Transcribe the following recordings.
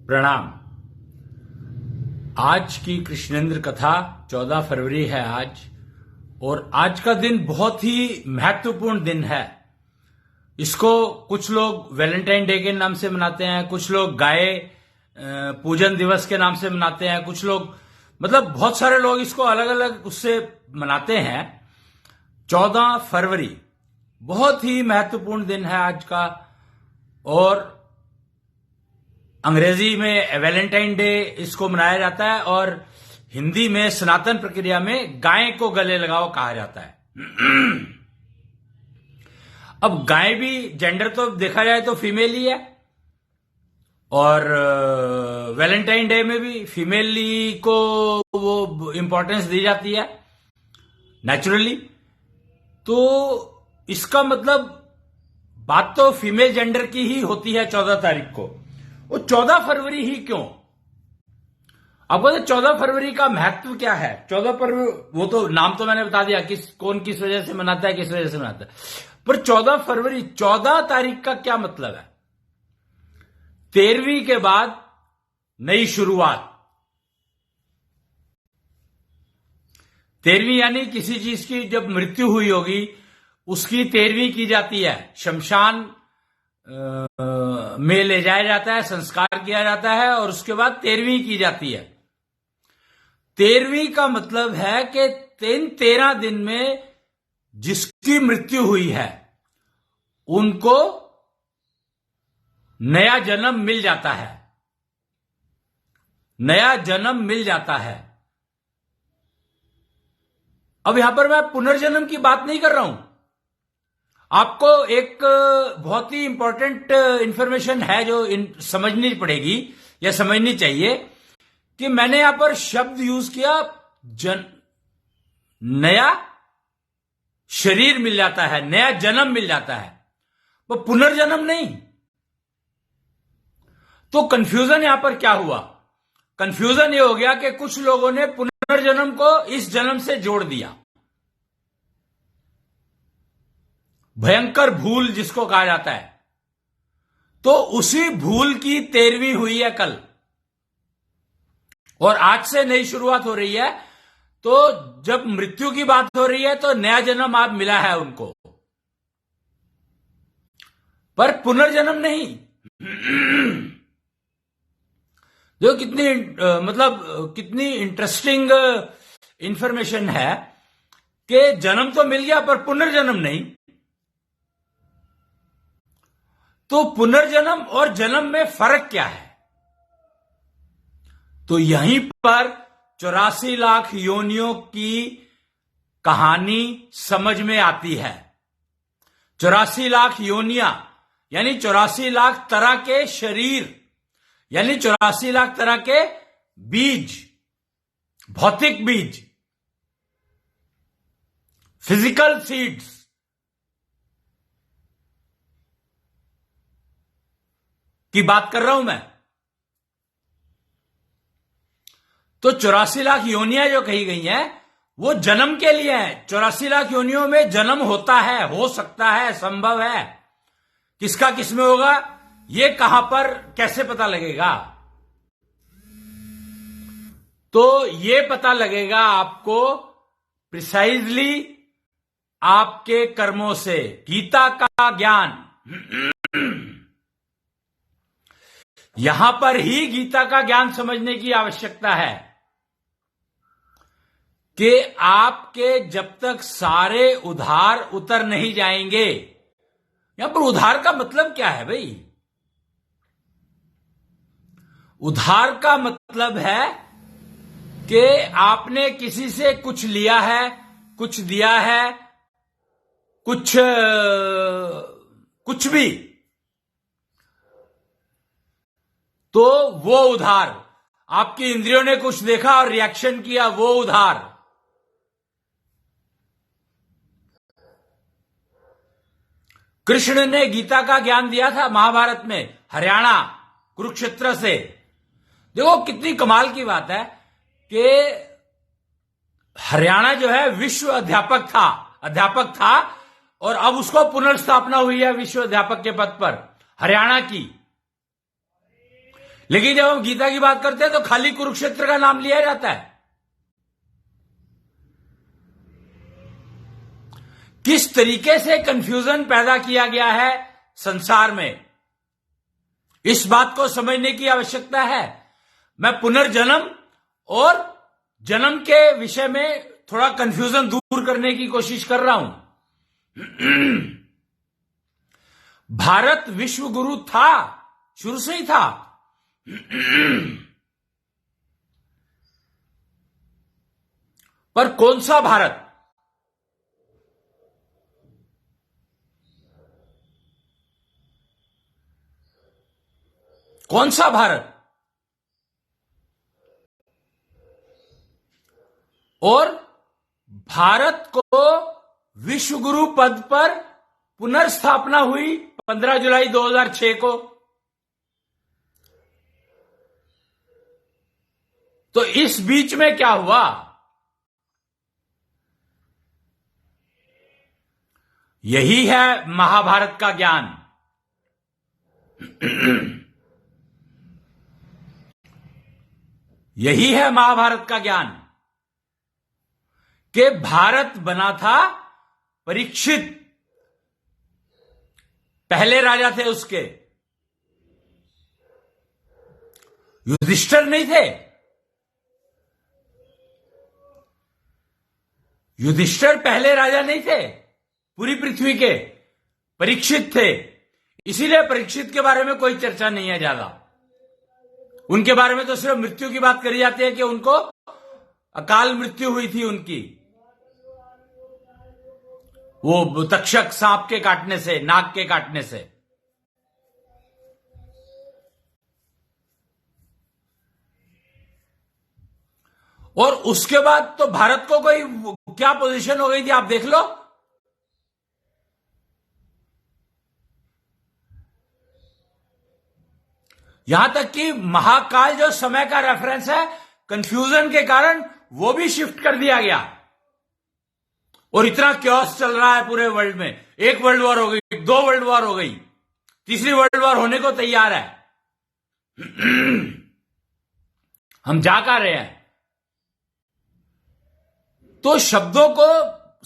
प्रणाम। आज की कृष्णेंद्र कथा 14 फरवरी है आज, और आज का दिन बहुत ही महत्वपूर्ण दिन है। इसको कुछ लोग वैलेंटाइन डे के नाम से मनाते हैं, कुछ लोग गाय पूजन दिवस के नाम से मनाते हैं, कुछ लोग बहुत सारे लोग इसको अलग अलग उससे मनाते हैं। 14 फरवरी बहुत ही महत्वपूर्ण दिन है आज का, और अंग्रेजी में वैलेंटाइन डे इसको मनाया जाता है, और हिंदी में सनातन प्रक्रिया में गाय को गले लगाओ कहा जाता है। अब गाय भी जेंडर तो देखा जाए तो फीमेल ही है, और वैलेंटाइन डे में भी फीमेल को वो इंपॉर्टेंस दी जाती है नेचुरली। तो इसका बात तो फीमेल जेंडर की ही होती है 14 तारीख को। वो 14 फरवरी ही क्यों? आपको 14 फरवरी का महत्व क्या है? 14 फरवरी, वो तो नाम तो मैंने बता दिया कौन किस वजह से मनाता है, किस वजह से मनाता है। पर 14 फरवरी 14 तारीख का क्या मतलब है? 13वीं के बाद नई शुरुआत। 13वीं यानी किसी चीज की जब मृत्यु हुई होगी उसकी 13वीं की जाती है, शमशान में ले जाया जाता है, संस्कार किया जाता है, और उसके बाद 13वीं की जाती है। 13वीं का मतलब है कि 13 दिन में जिसकी मृत्यु हुई है उनको नया जन्म मिल जाता है, नया जन्म मिल जाता है। अब यहां पर मैं पुनर्जन्म की बात नहीं कर रहा हूं। आपको एक बहुत ही इंपॉर्टेंट इंफॉर्मेशन है जो समझनी पड़ेगी या समझनी चाहिए, कि मैंने यहां पर शब्द यूज किया नया शरीर मिल जाता है, नया जन्म मिल जाता है, वो पुनर्जन्म नहीं। तो कंफ्यूजन यहां पर क्या हुआ? कंफ्यूजन ये हो गया कि कुछ लोगों ने पुनर्जन्म को इस जन्म से जोड़ दिया। भयंकर भूल जिसको कहा जाता है। तो उसी भूल की 13वीं हुई है कल, और आज से नई शुरुआत हो रही है। तो जब मृत्यु की बात हो रही है तो नया जन्म आप मिला है उनको, पर पुनर्जन्म नहीं। जो कितनी इंटरेस्टिंग इंफॉर्मेशन है कि जन्म तो मिल गया पर पुनर्जन्म नहीं। तो पुनर्जन्म और जन्म में फर्क क्या है? तो यहीं पर 84 लाख योनियों की कहानी समझ में आती है। 84 लाख योनियां यानी 84 लाख तरह के शरीर, यानी 84 लाख तरह के बीज, भौतिक बीज, फिजिकल सीड्स की बात कर रहा हूं मैं। तो 84 लाख योनियां जो कही गई हैं वो जन्म के लिए है। 84 लाख योनियों में जन्म होता है, हो सकता है, संभव है। किसका किसमें होगा ये कहां पर कैसे पता लगेगा? तो ये पता लगेगा आपको प्रिसाइजली आपके कर्मों से। गीता का ज्ञान, यहां पर ही गीता का ज्ञान समझने की आवश्यकता है कि आपके जब तक सारे उधार उतर नहीं जाएंगे। यहां पर उधार का मतलब क्या है भाई? उधार का मतलब है कि आपने किसी से कुछ लिया है, कुछ दिया है, कुछ भी, तो वो उधार। आपकी इंद्रियों ने कुछ देखा और रिएक्शन किया, वो उधार। कृष्ण ने गीता का ज्ञान दिया था महाभारत में, हरियाणा कुरुक्षेत्र से। देखो कितनी कमाल की बात है कि हरियाणा जो है विश्व अध्यापक था, और अब उसको पुनर्स्थापना हुई है विश्व अध्यापक के पद पर, हरियाणा की। लेकिन जब हम गीता की बात करते हैं तो खाली कुरुक्षेत्र का नाम लिया जाता है। किस तरीके से कंफ्यूजन पैदा किया गया है संसार में, इस बात को समझने की आवश्यकता है। मैं पुनर्जन्म और जन्म के विषय में थोड़ा कंफ्यूजन दूर करने की कोशिश कर रहा हूं। भारत विश्व गुरु था, शुरू से ही था। पर कौन सा भारत? कौन सा भारत? और भारत को विश्व गुरु पद पर पुनर्स्थापना हुई 15 जुलाई 2006 को। तो इस बीच में क्या हुआ? यही है महाभारत का ज्ञान। यही है महाभारत का ज्ञान कि भारत बना था परीक्षित, पहले राजा थे उसके, युधिष्ठिर नहीं थे। युधिष्ठिर पहले राजा नहीं थे पूरी पृथ्वी के, परीक्षित थे। इसीलिए परीक्षित के बारे में कोई चर्चा नहीं है ज्यादा। उनके बारे में तो सिर्फ मृत्यु की बात करी जाती है कि उनको अकाल मृत्यु हुई थी उनकी, वो तक्षक सांप के काटने से, नाग के काटने से। और उसके बाद तो भारत को कोई क्या पोजीशन हो गई थी आप देख लो। यहां तक कि महाकाल जो समय का रेफरेंस है, कंफ्यूजन के कारण वो भी शिफ्ट कर दिया गया। और इतना क्योस चल रहा है पूरे वर्ल्ड में। एक वर्ल्ड वॉर हो गई, 2 वर्ल्ड वॉर हो गई, तीसरी वर्ल्ड वॉर होने को तैयार है। हम जा कर रहे हैं। तो शब्दों को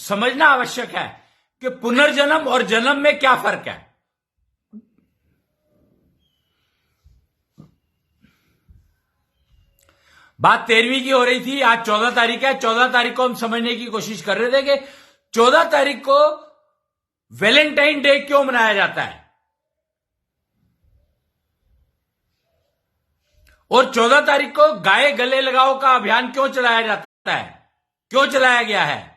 समझना आवश्यक है कि पुनर्जन्म और जन्म में क्या फर्क है। बात 13वीं की हो रही थी, आज 14 तारीख है। 14 तारीख को हम समझने की कोशिश कर रहे थे कि 14 तारीख को वैलेंटाइन डे क्यों मनाया जाता है और 14 तारीख को गाय गले लगाओ का अभियान क्यों चलाया जाता है, क्यों चलाया गया है।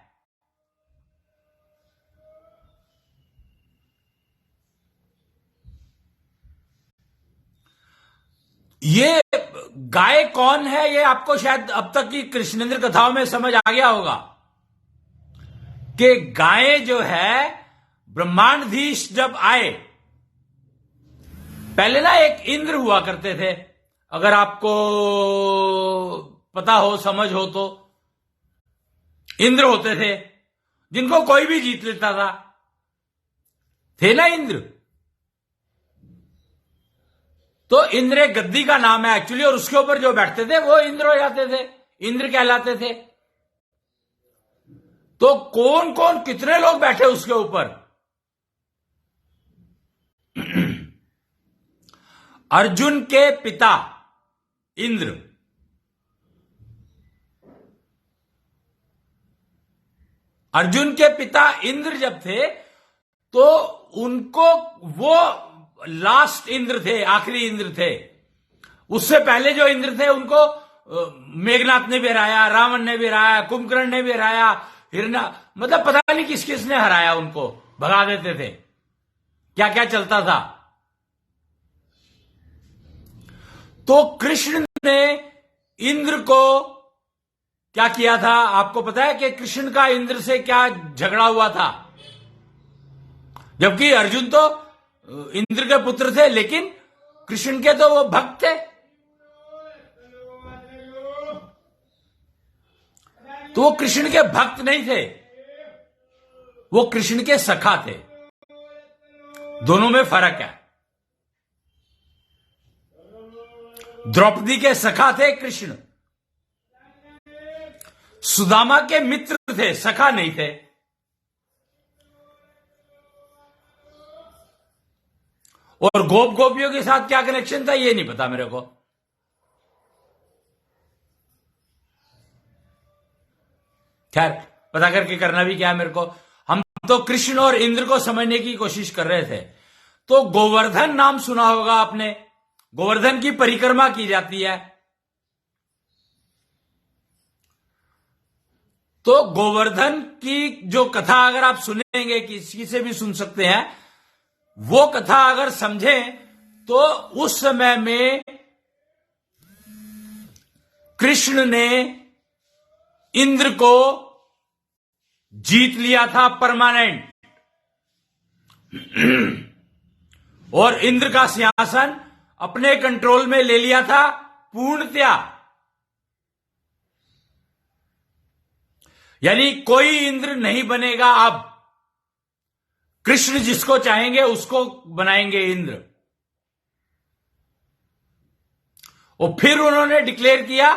ये गाय कौन है, ये आपको शायद अब तक की कृष्णेंद्र कथाओं में समझ आ गया होगा कि गाय जो है, ब्रह्मांडधीश जब आए, पहले ना एक इंद्र हुआ करते थे, अगर आपको पता हो, समझ हो तो। इंद्र होते थे जिनको कोई भी जीत लेता था, थे ना इंद्र। तो इंद्र एक गद्दी का नाम है एक्चुअली, और उसके ऊपर जो बैठते थे वो इंद्र हो जाते थे, इंद्र कहलाते थे। तो कौन कौन कितने लोग बैठे उसके ऊपर? अर्जुन के पिता इंद्र, अर्जुन के पिता इंद्र जब थे तो उनको वो लास्ट इंद्र थे, आखिरी इंद्र थे। उससे पहले जो इंद्र थे उनको मेघनाथ ने भी हराया, रावण ने भी हराया, कुंभकर्ण ने भी हराया, हिरण्य, मतलब पता नहीं किस किस ने हराया, उनको भगा देते थे, क्या क्या चलता था। तो कृष्ण ने इंद्र को क्या किया था आपको पता है कि कृष्ण का इंद्र से क्या झगड़ा हुआ था? जबकि अर्जुन तो इंद्र के पुत्र थे, लेकिन कृष्ण के तो वो भक्त थे। तो वो कृष्ण के भक्त नहीं थे, वो कृष्ण के सखा थे। दोनों में फर्क है। द्रौपदी के सखा थे कृष्ण, सुदामा के मित्र थे, सखा नहीं थे। और गोप गोपियों के साथ क्या कनेक्शन था ये नहीं पता मेरे को। खैर, पता करके करना भी क्या है मेरे को। हम तो कृष्ण और इंद्र को समझने की कोशिश कर रहे थे। तो गोवर्धन नाम सुना होगा आपने, गोवर्धन की परिक्रमा की जाती है। तो गोवर्धन की जो कथा अगर आप सुनेंगे, किसी से भी सुन सकते हैं, वो कथा अगर समझें तो उस समय में कृष्ण ने इंद्र को जीत लिया था परमानेंट, और इंद्र का सिंहासन अपने कंट्रोल में ले लिया था पूर्णतया। यानी कोई इंद्र नहीं बनेगा अब, कृष्ण जिसको चाहेंगे उसको बनाएंगे इंद्र। और फिर उन्होंने डिक्लेयर किया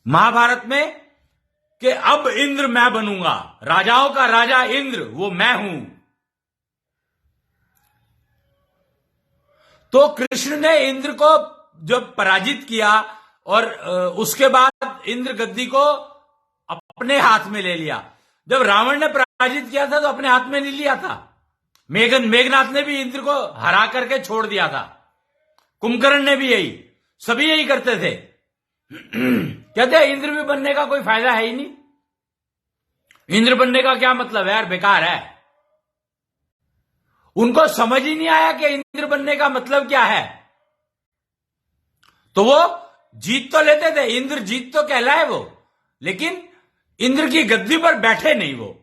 महाभारत में कि अब इंद्र मैं बनूंगा, राजाओं का राजा इंद्र वो मैं हूं। तो कृष्ण ने इंद्र को जब पराजित किया और उसके बाद इंद्र गद्दी को अपने हाथ में ले लिया। जब रावण ने पराजित किया था तो अपने हाथ में नहीं लिया था। मेघनाथ ने भी इंद्र को हरा करके छोड़ दिया था, कुंभकर्ण ने भी यही, सभी यही करते थे। कहते हैं इंद्र भी बनने का कोई फायदा है ही नहीं, इंद्र बनने का क्या मतलब है यार, बेकार है। उनको समझ ही नहीं आया कि इंद्र बनने का मतलब क्या है। तो वो जीत तो लेते थे, इंद्र जीत तो कहलाए वो, लेकिन इंद्र की गद्दी पर बैठे नहीं वो।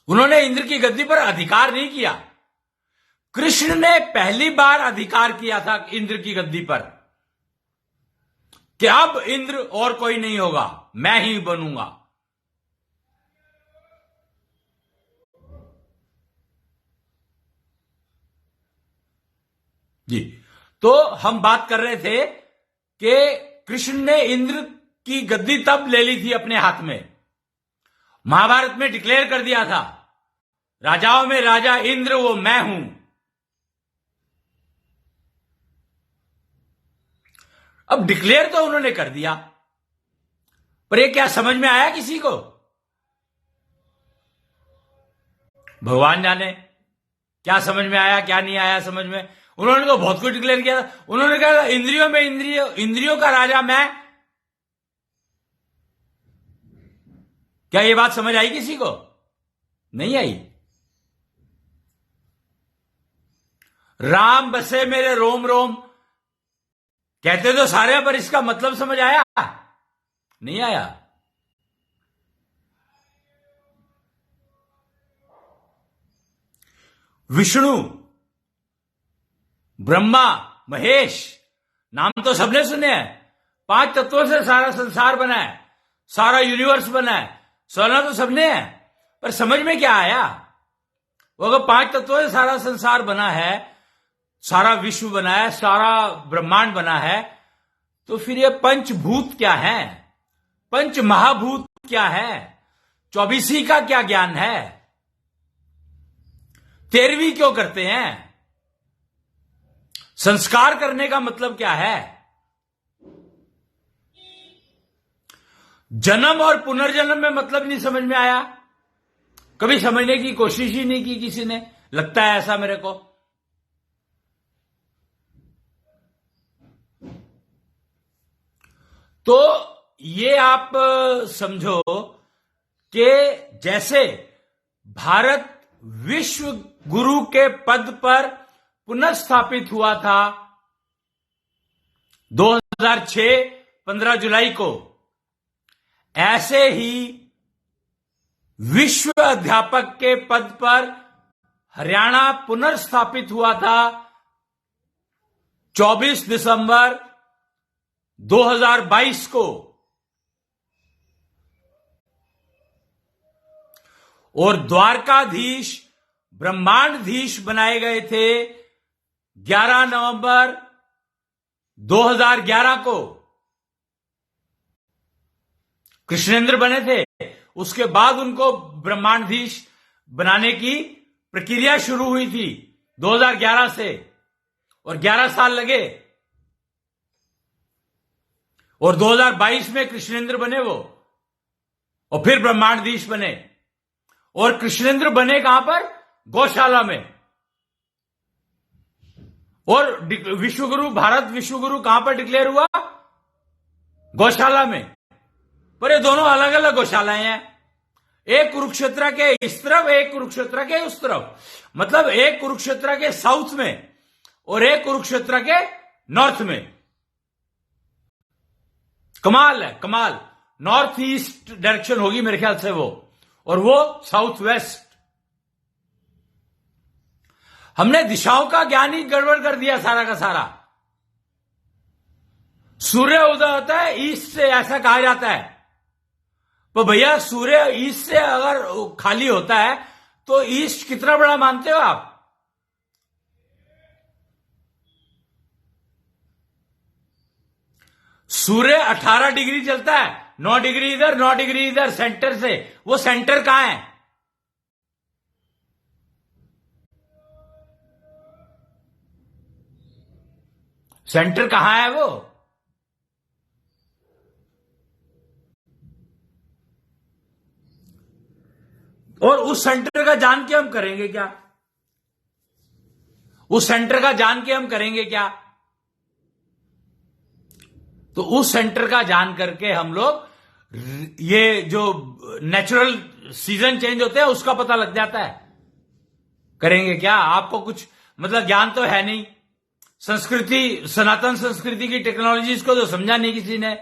उन्होंने इंद्र की गद्दी पर अधिकार नहीं किया। कृष्ण ने पहली बार अधिकार किया था इंद्र की गद्दी पर कि अब इंद्र और कोई नहीं होगा, मैं ही बनूंगा। जी, तो हम बात कर रहे थे कि कृष्ण ने इंद्र की गद्दी तब ले ली थी अपने हाथ में, महाभारत में डिक्लेयर कर दिया था राजाओं में राजा इंद्र वो मैं हूं। अब डिक्लेयर तो उन्होंने कर दिया, पर ये क्या समझ में आया किसी को? भगवान जाने क्या समझ में आया क्या नहीं आया समझ में। उन्होंने तो बहुत कुछ डिक्लेयर किया था। उन्होंने कहा इंद्रियों में इंद्रियों का राजा मैं। क्या ये बात समझ आई किसी को? नहीं आई। राम बसे मेरे रोम रोम कहते तो सारे, पर इसका मतलब समझ आया? नहीं आया। विष्णु, ब्रह्मा, महेश नाम तो सबने सुने हैं। 5 तत्वों से सारा संसार बना है, सारा यूनिवर्स बना है, सुना तो सबने है, पर समझ में क्या आया? वो अगर 5 तत्वों से सारा संसार बना है, सारा विश्व बना है, सारा ब्रह्मांड बना है, तो फिर ये पंचभूत क्या है, पंच महाभूत क्या है, 24वीं का क्या ज्ञान है, 13वीं क्यों करते हैं, संस्कार करने का मतलब क्या है? जन्म और पुनर्जन्म में मतलब नहीं समझ में आया। कभी समझने की कोशिश ही नहीं की किसी ने, लगता है ऐसा मेरे को। तो ये आप समझो कि जैसे भारत विश्व गुरु के पद पर पुनर्स्थापित हुआ था 2006 15 जुलाई को, ऐसे ही विश्व अध्यापक के पद पर हरियाणा पुनर्स्थापित हुआ था 24 दिसंबर 2022 को। और द्वारकाधीश ब्रह्मांडधीश बनाए गए थे 11 नवंबर 2011 को। कृष्णेंद्र बने थे, उसके बाद उनको ब्रह्मांडधीश बनाने की प्रक्रिया शुरू हुई थी 2011 से, और 11 साल लगे, और 2022 में कृष्णेंद्र बने वो, और फिर ब्रह्मांडधीश बने। और कृष्णेंद्र बने कहां पर? गौशाला में। और विश्वगुरु, भारत विश्वगुरु कहां पर डिक्लेयर हुआ? गौशाला में। पर ये दोनों अलग अलग गौशालाएं हैं, एक कुरुक्षेत्र के इस तरफ, एक कुरुक्षेत्र के उस तरफ। मतलब एक कुरुक्षेत्र के साउथ में और एक कुरुक्षेत्र के नॉर्थ में। कमाल है, कमाल। नॉर्थ ईस्ट डायरेक्शन होगी मेरे ख्याल से वो, और वो साउथ वेस्ट। हमने दिशाओं का ज्ञान ही गड़बड़ कर दिया सारा का सारा। सूर्य उदय होता है ईस्ट से, ऐसा कहा जाता है। तो भैया सूर्य ईस्ट से अगर खाली होता है तो ईस्ट कितना बड़ा मानते हो आप? सूर्य 18 डिग्री चलता है, 9 डिग्री इधर 9 डिग्री इधर सेंटर से। वो सेंटर कहां है? सेंटर कहां है वो? और उस सेंटर का जान के हम करेंगे क्या? उस सेंटर का जान के हम करेंगे क्या? तो उस सेंटर का जान करके हम लोग ये जो नेचुरल सीजन चेंज होते हैं उसका पता लग जाता है। करेंगे क्या? आपको कुछ मतलब ज्ञान तो है नहीं, संस्कृति, सनातन संस्कृति की टेक्नोलॉजीज को तो समझा नहीं किसी ने,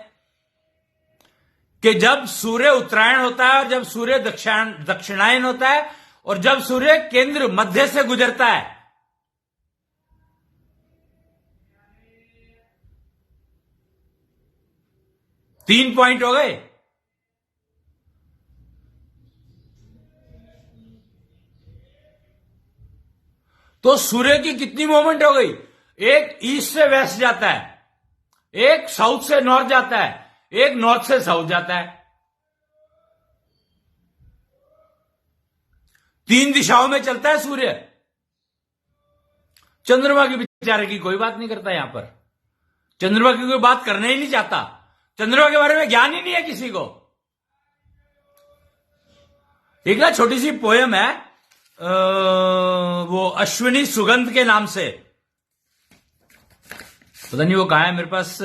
कि जब सूर्य उत्तरायण होता है और जब सूर्य दक्षिणायन होता है और जब सूर्य केंद्र मध्य से गुजरता है, तीन पॉइंट हो गए। तो सूर्य की कितनी मूवमेंट हो गई? एक ईस्ट से वेस्ट जाता है, एक साउथ से नॉर्थ जाता है, एक नॉर्थ से साउथ जाता है। तीन दिशाओं में चलता है सूर्य। चंद्रमा की बेचारे की कोई बात नहीं करता यहां पर। चंद्रमा की कोई बात करना ही नहीं चाहता। चंद्रमा के बारे में ज्ञान ही नहीं है किसी को। एक ना छोटी सी पोयम है, वो अश्विनी सुगंध के नाम से, पता नहीं वो कहां है, मेरे पास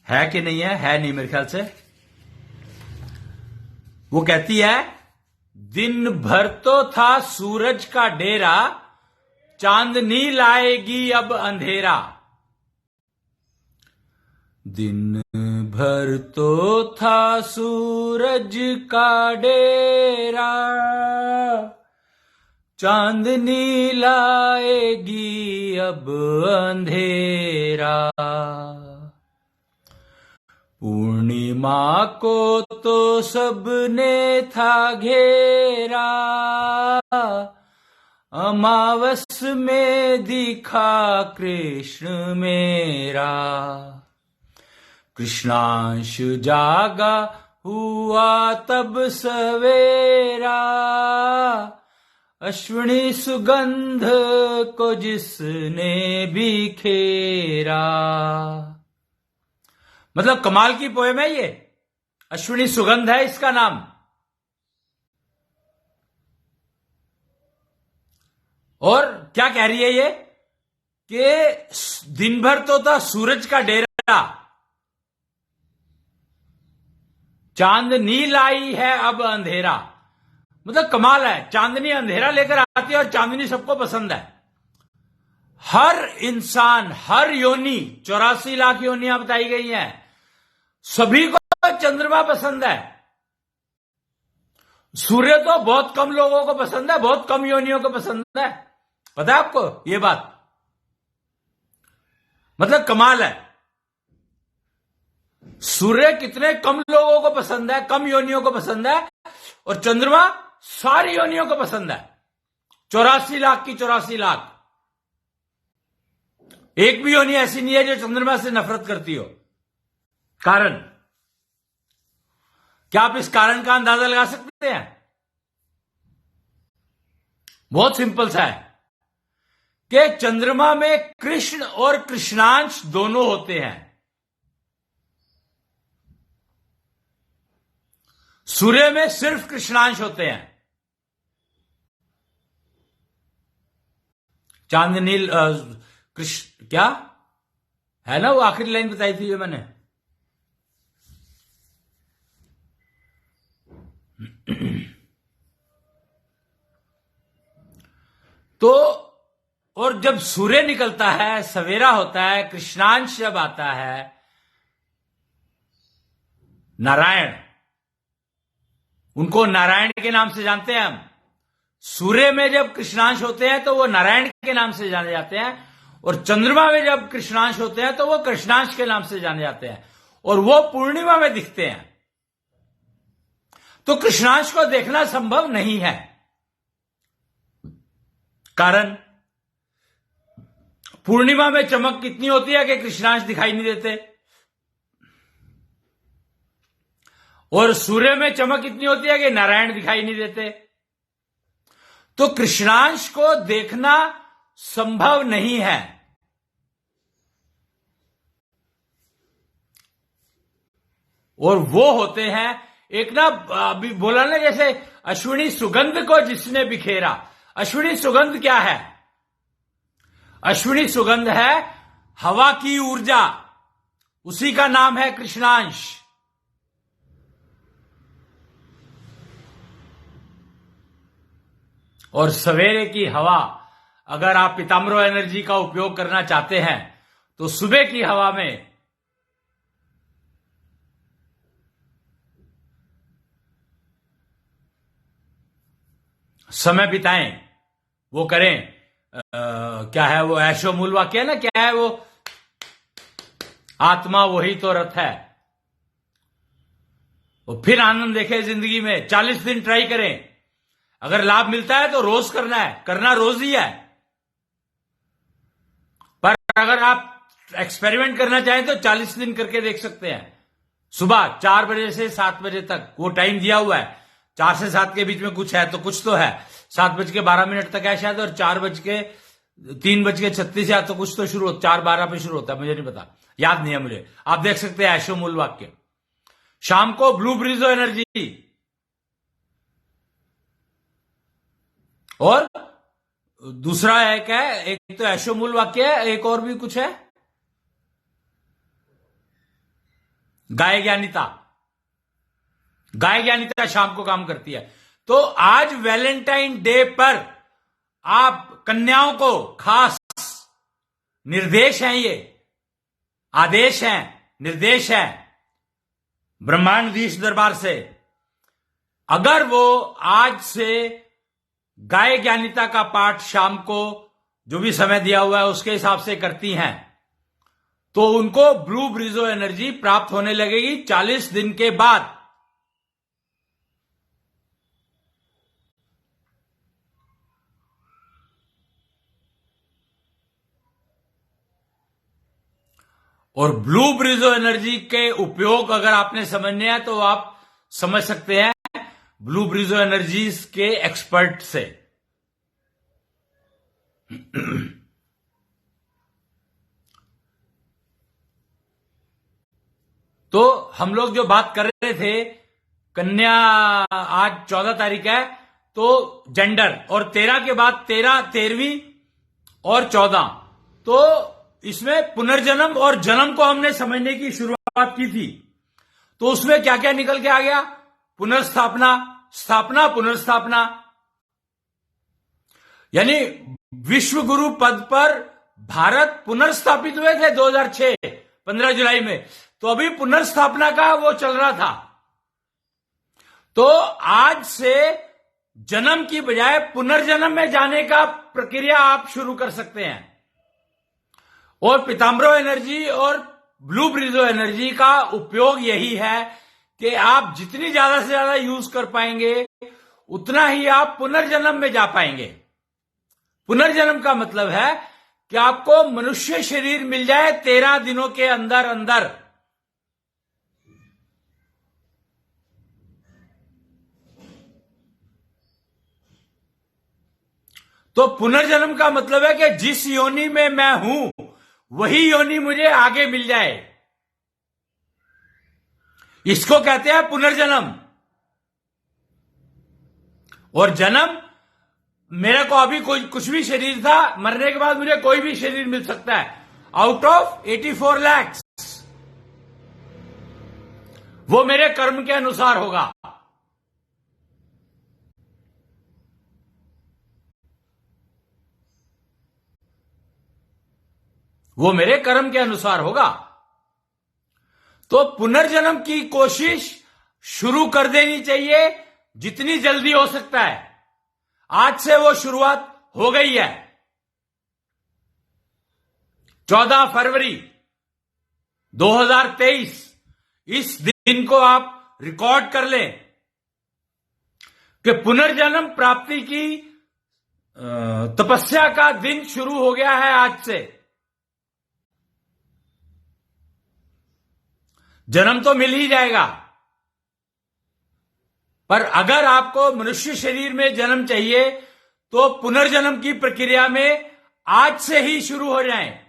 है कि नहीं है नहीं मेरे ख्याल से। वो कहती है, दिन भर तो था सूरज का डेरा, चांदनी लाएगी अब अंधेरा। दिन भर तो था सूरज का डेरा, चांदनी लाएगी अब अंधेरा। पूर्णिमा को तो सबने था घेरा, अमावस में दिखा कृष्ण मेरा। कृष्णांश जागा हुआ तब सवेरा, अश्विनी सुगंध को जिसने भी खेरा। मतलब कमाल की पोएम है ये। अश्विनी सुगंध है इसका नाम। और क्या कह रही है ये, कि दिन भर तो था सूरज का डेरा, चांदनी लाई है अब अंधेरा। मतलब कमाल है, चांदनी अंधेरा लेकर आती है और चांदनी सबको पसंद है। हर इंसान, हर योनि, 84 लाख योनियां बताई गई हैं, सभी को चंद्रमा पसंद है। सूर्य तो बहुत कम लोगों को पसंद है, बहुत कम योनियों को पसंद है। पता है आपको ये बात? मतलब कमाल है। सूर्य कितने कम लोगों को पसंद है, कम योनियों को पसंद है, और चंद्रमा सारी योनियों को पसंद है। 84 लाख की 84 लाख। एक भी योनि ऐसी नहीं है जो चंद्रमा से नफरत करती हो। कारण, क्या आप इस कारण का अंदाजा लगा सकते हैं? बहुत सिंपल सा है कि चंद्रमा में कृष्ण और कृष्णांश दोनों होते हैं। सूर्य में सिर्फ कृष्णांश होते हैं। चांद नील कृष्ण क्या है ना, वो आखिरी लाइन बताई थी जो मैंने। तो और जब सूर्य निकलता है, सवेरा होता है, कृष्णांश जब आता है, नारायण, उनको नारायण के नाम से जानते हैं हम। सूर्य में जब कृष्णांश होते हैं तो वो नारायण के नाम से जाने जाते हैं, और चंद्रमा में जब कृष्णांश होते हैं तो वो कृष्णांश के नाम से जाने जाते हैं, और वो पूर्णिमा में दिखते हैं। तो कृष्णांश को देखना संभव नहीं है। कारण, पूर्णिमा में चमक कितनी होती है कि कृष्णांश दिखाई नहीं देते, और सूर्य में चमक इतनी होती है कि नारायण दिखाई नहीं देते। तो कृष्णांश को देखना संभव नहीं है। और वो होते हैं, एक ना अभी बोला ना, जैसे अश्विनी सुगंध को जिसने बिखेरा। अश्विनी सुगंध क्या है? अश्विनी सुगंध है हवा की ऊर्जा, उसी का नाम है कृष्णांश। और सवेरे की हवा, अगर आप पीताम्बरो एनर्जी का उपयोग करना चाहते हैं तो सुबह की हवा में समय बिताएं, वो करें। क्या है वो ऐशो मूल वाक्य है ना, क्या है वो, आत्मा वही तो रथ है। वो फिर आनंद देखे जिंदगी में। 40 दिन ट्राई करें, अगर लाभ मिलता है तो रोज करना है, करना रोज ही है। पर अगर आप एक्सपेरिमेंट करना चाहें तो 40 दिन करके देख सकते हैं। सुबह 4 बजे से 7 बजे तक वो टाइम दिया हुआ है। 4 से 7 के बीच में कुछ है तो कुछ तो है। 7:12 तक है शायद, और 3:36 या तो कुछ तो शुरू हो, 4:12 पे शुरू होता है, मुझे नहीं पता, याद नहीं है मुझे। आप देख सकते हैं ऐशो मूल वाक्य। शाम को ब्लू ब्रिजो एनर्जी, और दूसरा है क्या है, एक तो ऐशो मूल वाक्य है, एक और भी कुछ है, गाय ज्ञानिता। गाय ज्ञानिता शाम को काम करती है। तो आज वैलेंटाइन डे पर आप कन्याओं को खास निर्देश हैं, ये आदेश हैं, निर्देश हैं ब्रह्मांडीश दरबार से। अगर वो आज से गाय ज्ञानिता का पाठ शाम को जो भी समय दिया हुआ है उसके हिसाब से करती हैं तो उनको ब्लू ब्रिजो एनर्जी प्राप्त होने लगेगी 40 दिन के बाद। और ब्लू ब्रिजो एनर्जी के उपयोग अगर आपने समझने हैं तो आप समझ सकते हैं ब्लू ब्रिजो एनर्जीज के एक्सपर्ट से। तो हम लोग जो बात कर रहे थे, कन्या, आज 14 तारीख है, तो जेंडर, और 13 के बाद 13वीं और 14, तो इसमें पुनर्जन्म और जन्म को हमने समझने की शुरुआत की थी। तो उसमें क्या क्या निकल के आ गया? पुनर्स्थापना, स्थापना, पुनर्स्थापना। यानी विश्व गुरु पद पर भारत पुनर्स्थापित हुए थे 2006 15 जुलाई में। तो अभी पुनर्स्थापना का वो चल रहा था। तो आज से जन्म की बजाय पुनर्जन्म में जाने का प्रक्रिया आप शुरू कर सकते हैं। और पीताम्बरो एनर्जी और ब्लू ब्रिजो एनर्जी का उपयोग यही है कि आप जितनी ज्यादा से ज्यादा यूज कर पाएंगे उतना ही आप पुनर्जन्म में जा पाएंगे। पुनर्जन्म का मतलब है कि आपको मनुष्य शरीर मिल जाए 13 दिनों के अंदर अंदर। तो पुनर्जन्म का मतलब है कि जिस योनि में मैं हूं वही योनि मुझे आगे मिल जाए, इसको कहते हैं पुनर्जन्म। और जन्म, मेरे को अभी कोई कुछ भी शरीर था, मरने के बाद मुझे कोई भी शरीर मिल सकता है आउट ऑफ 84 lakhs। वो मेरे कर्म के अनुसार होगा। वो मेरे कर्म के अनुसार होगा। तो पुनर्जन्म की कोशिश शुरू कर देनी चाहिए जितनी जल्दी हो सकता है। आज से वो शुरुआत हो गई है। 14 फरवरी 2023 इस दिन को आप रिकॉर्ड कर लें कि पुनर्जन्म प्राप्ति की तपस्या का दिन शुरू हो गया है आज से। जन्म तो मिल ही जाएगा, पर अगर आपको मनुष्य शरीर में जन्म चाहिए तो पुनर्जन्म की प्रक्रिया में आज से ही शुरू हो जाएं।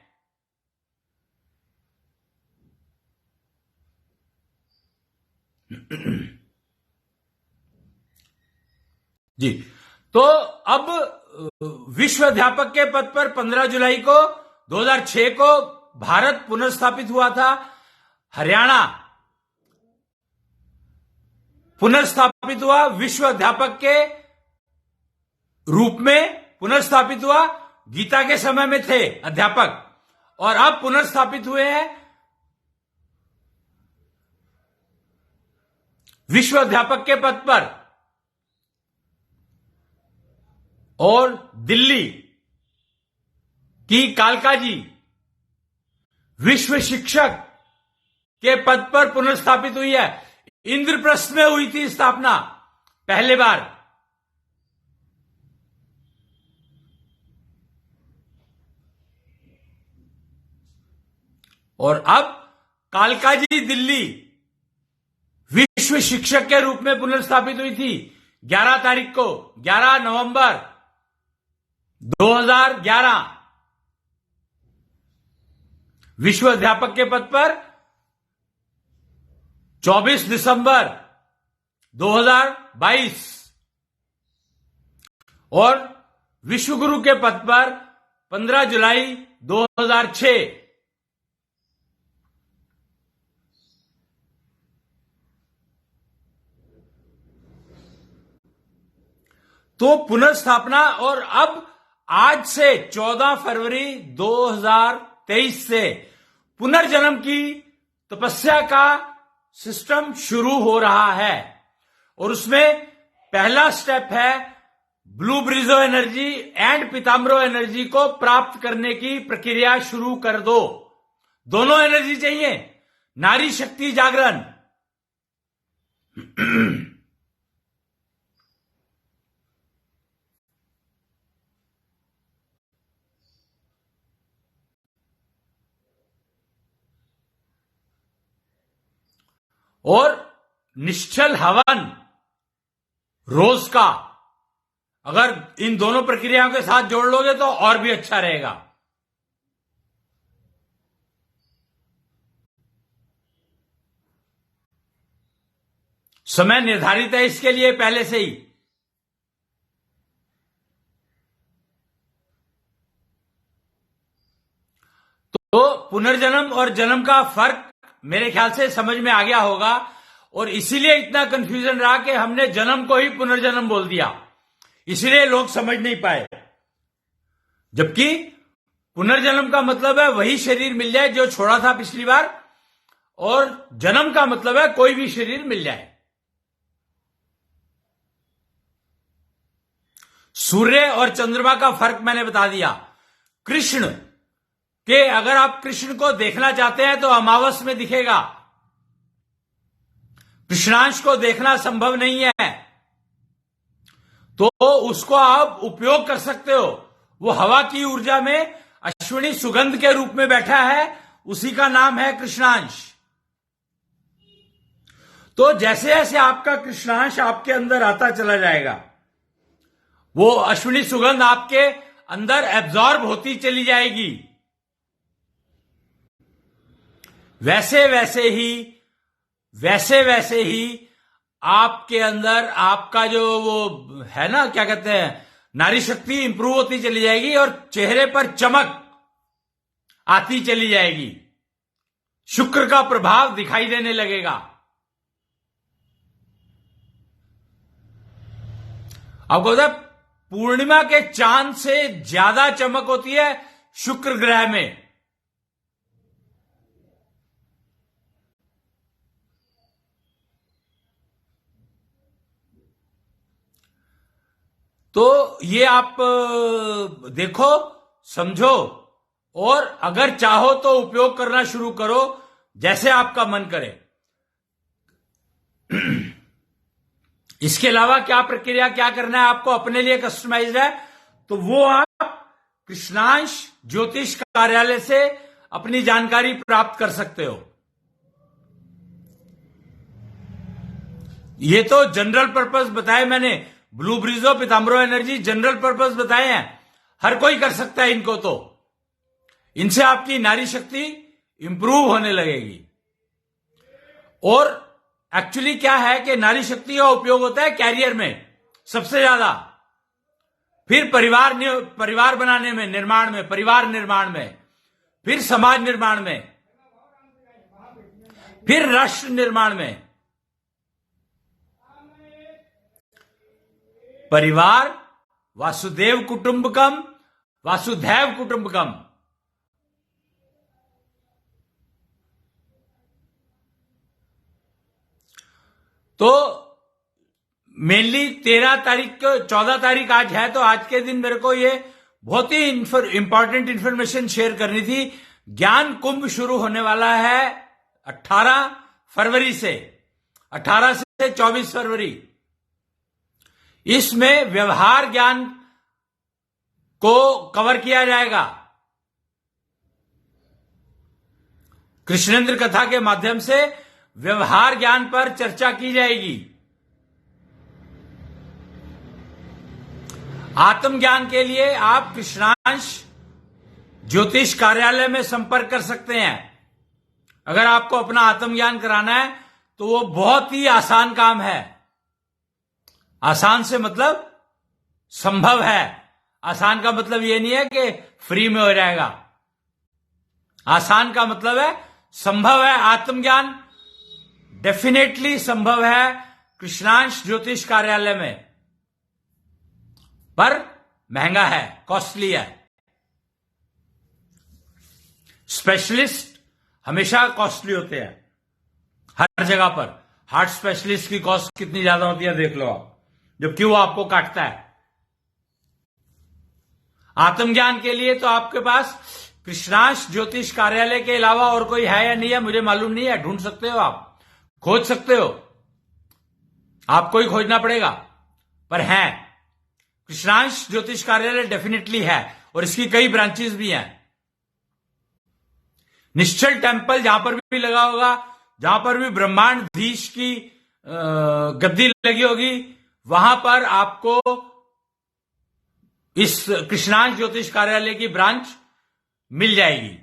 जी, तो अब विश्व अध्यापक के पद पर 15 जुलाई को 2006 को भारत पुनर्स्थापित हुआ था। हरियाणा पुनर्स्थापित हुआ, विश्व अध्यापक के रूप में पुनर्स्थापित हुआ। गीता के समय में थे अध्यापक और अब पुनर्स्थापित हुए हैं विश्व अध्यापक के पद पर। और दिल्ली की कालका जी विश्व शिक्षक के पद पर पुनर्स्थापित हुई है। इंद्रप्रस्थ में हुई थी स्थापना पहले बार। और अब कालका जी दिल्ली विश्व शिक्षक के रूप में पुनर्स्थापित हुई थी 11 तारीख को, 11 नवंबर 2011। विश्व अध्यापक के पद पर 24 दिसंबर 2022 और विश्व गुरु के पद पर 15 जुलाई 2006। तो पुनर्स्थापना, और अब आज से 14 फरवरी 2023 से पुनर्जन्म की तपस्या का सिस्टम शुरू हो रहा है। और उसमें पहला स्टेप है ब्लू ब्रिजो एनर्जी एंड पीताम्बरो एनर्जी को प्राप्त करने की प्रक्रिया शुरू कर दो। दोनों एनर्जी चाहिए, नारी शक्ति जागरण। और निश्चल हवन रोज का, अगर इन दोनों प्रक्रियाओं के साथ जोड़ लोगे तो और भी अच्छा रहेगा। समय निर्धारित है इसके लिए पहले से ही। तो पुनर्जन्म और जन्म का फर्क मेरे ख्याल से समझ में आ गया होगा, और इसीलिए इतना कंफ्यूजन रहा कि हमने जन्म को ही पुनर्जन्म बोल दिया, इसीलिए लोग समझ नहीं पाए। जबकि पुनर्जन्म का मतलब है वही शरीर मिल जाए जो छोड़ा था पिछली बार, और जन्म का मतलब है कोई भी शरीर मिल जाए। सूर्य और चंद्रमा का फर्क मैंने बता दिया। कृष्ण के, अगर आप कृष्ण को देखना चाहते हैं तो अमावस में दिखेगा, कृष्णांश को देखना संभव नहीं है, तो उसको आप उपयोग कर सकते हो। वो हवा की ऊर्जा में अश्विनी सुगंध के रूप में बैठा है, उसी का नाम है कृष्णांश। तो जैसे जैसे आपका कृष्णांश आपके अंदर आता चला जाएगा, वो अश्विनी सुगंध आपके अंदर एब्जॉर्ब होती चली जाएगी। वैसे वैसे ही आपके अंदर आपका जो वो है ना, क्या कहते हैं, नारी शक्ति इंप्रूव होती चली जाएगी और चेहरे पर चमक आती चली जाएगी। शुक्र का प्रभाव दिखाई देने लगेगा। आपको पता है, पूर्णिमा के चांद से ज्यादा चमक होती है शुक्र ग्रह में। तो ये आप देखो, समझो, और अगर चाहो तो उपयोग करना शुरू करो जैसे आपका मन करे। इसके अलावा क्या प्रक्रिया, क्या करना है आपको अपने लिए कस्टमाइज्ड है, तो वो आप कृष्णांश ज्योतिष कार्यालय से अपनी जानकारी प्राप्त कर सकते हो। ये तो जनरल पर्पस बताए मैंने, ब्लू ब्रिजो, पीताम्बरो एनर्जी जनरल पर्पस बताए हैं, हर कोई कर सकता है इनको। तो इनसे आपकी नारी शक्ति इंप्रूव होने लगेगी। और एक्चुअली क्या है कि नारी शक्ति का उपयोग होता है कैरियर में सबसे ज्यादा, फिर परिवार बनाने में, निर्माण में, परिवार निर्माण में, फिर समाज निर्माण में, फिर राष्ट्र निर्माण में। परिवार वासुदेव कुटुंबकम, वासुधैव कुटुंबकम। तो मेनली 13 तारीख को, 14 तारीख आज है, तो आज के दिन मेरे को ये बहुत ही इंपॉर्टेंट इंफॉर्मेशन शेयर करनी थी। ज्ञान कुंभ शुरू होने वाला है 18 फरवरी से, 18 से 24 फरवरी। इसमें व्यवहार ज्ञान को कवर किया जाएगा। कृष्णेंद्र कथा के माध्यम से व्यवहार ज्ञान पर चर्चा की जाएगी। आत्मज्ञान के लिए आप कृष्णांश ज्योतिष कार्यालय में संपर्क कर सकते हैं। अगर आपको अपना आत्मज्ञान कराना है तो वो बहुत ही आसान काम है। आसान से मतलब संभव है। आसान का मतलब ये नहीं है कि फ्री में हो जाएगा। आसान का मतलब है संभव है। आत्मज्ञान डेफिनेटली संभव है कृष्णांश ज्योतिष कार्यालय में, पर महंगा है, कॉस्टली है। स्पेशलिस्ट हमेशा कॉस्टली होते हैं हर जगह पर। हार्ट स्पेशलिस्ट की कॉस्ट कितनी ज्यादा होती है देख लो आप, जबकि वो आपको काटता है। आत्मज्ञान के लिए तो आपके पास कृष्णांश ज्योतिष कार्यालय के अलावा और कोई है या नहीं है मुझे मालूम नहीं है। ढूंढ सकते हो आप, खोज सकते हो, आपको ही खोजना पड़ेगा, पर है। कृष्णांश ज्योतिष कार्यालय डेफिनेटली है और इसकी कई ब्रांचेस भी हैं। निश्चल टेम्पल जहां पर भी लगा होगा, जहां पर भी ब्रह्मांडधीश की गद्दी लगी होगी, वहां पर आपको इस कृष्णांश ज्योतिष कार्यालय की ब्रांच मिल जाएगी।